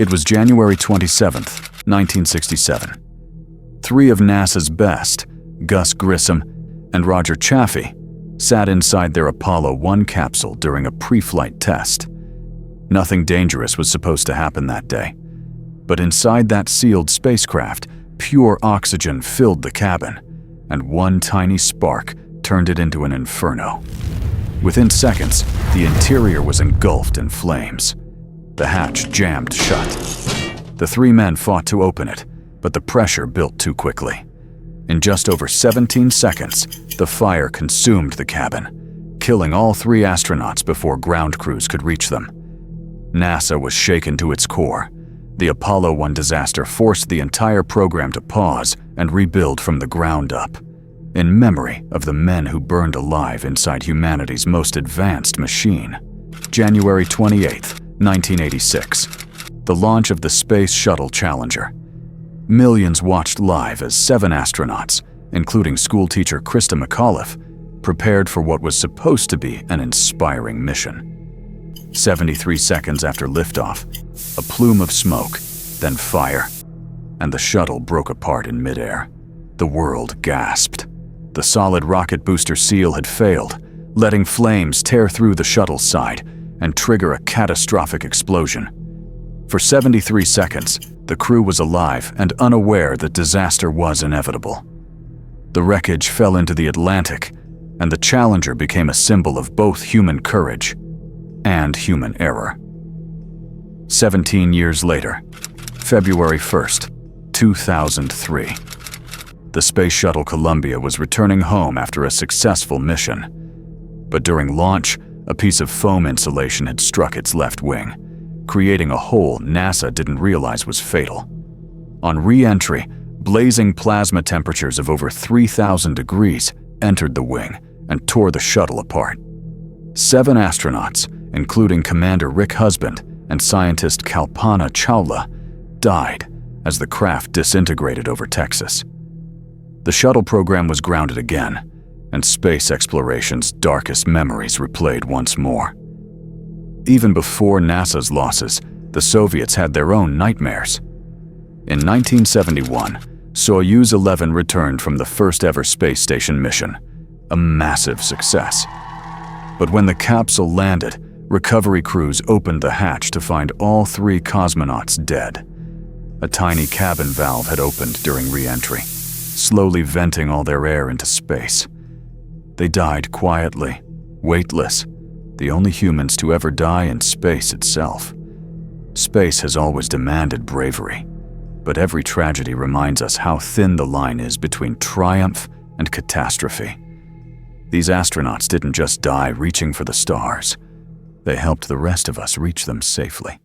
It was January 27th, 1967. Three of NASA's best, Gus Grissom and Roger Chaffee, sat inside their Apollo 1 capsule during a pre-flight test. Nothing dangerous was supposed to happen that day. But inside that sealed spacecraft, pure oxygen filled the cabin, and one tiny spark turned it into an inferno. Within seconds, the interior was engulfed in flames. The hatch jammed shut. The three men fought to open it, but the pressure built too quickly. In just over 17 seconds, the fire consumed the cabin, killing all three astronauts before ground crews could reach them. NASA was shaken to its core. The Apollo 1 disaster forced the entire program to pause and rebuild from the ground up, in memory of the men who burned alive inside humanity's most advanced machine. January 28, 1986. The launch of the Space Shuttle Challenger. Millions watched live as 7 astronauts, including schoolteacher Krista McAuliffe, prepared for what was supposed to be an inspiring mission. 73 seconds after liftoff, a plume of smoke, then fire, and the shuttle broke apart in midair. The world gasped. The solid rocket booster seal had failed, letting flames tear through the shuttle's side and trigger a catastrophic explosion. For 73 seconds, the crew was alive and unaware that disaster was inevitable. The wreckage fell into the Atlantic, and the Challenger became a symbol of both human courage and human error. 17 years later, February 1st, 2003. The Space Shuttle Columbia was returning home after a successful mission. But during launch, a piece of foam insulation had struck its left wing, creating a hole NASA didn't realize was fatal. On re-entry, blazing plasma temperatures of over 3,000 degrees entered the wing and tore the shuttle apart. 7 astronauts, including Commander Rick Husband and scientist Kalpana Chawla, died as the craft disintegrated over Texas. The shuttle program was grounded again, and space exploration's darkest memories replayed once more. Even before NASA's losses, the Soviets had their own nightmares. In 1971, Soyuz 11 returned from the first-ever space station mission, a massive success. But when the capsule landed, recovery crews opened the hatch to find all 3 cosmonauts dead. A tiny cabin valve had opened during re-entry, slowly venting all their air into space. They died quietly, weightless, the only humans to ever die in space itself. Space has always demanded bravery, but every tragedy reminds us how thin the line is between triumph and catastrophe. These astronauts didn't just die reaching for the stars. They helped the rest of us reach them safely.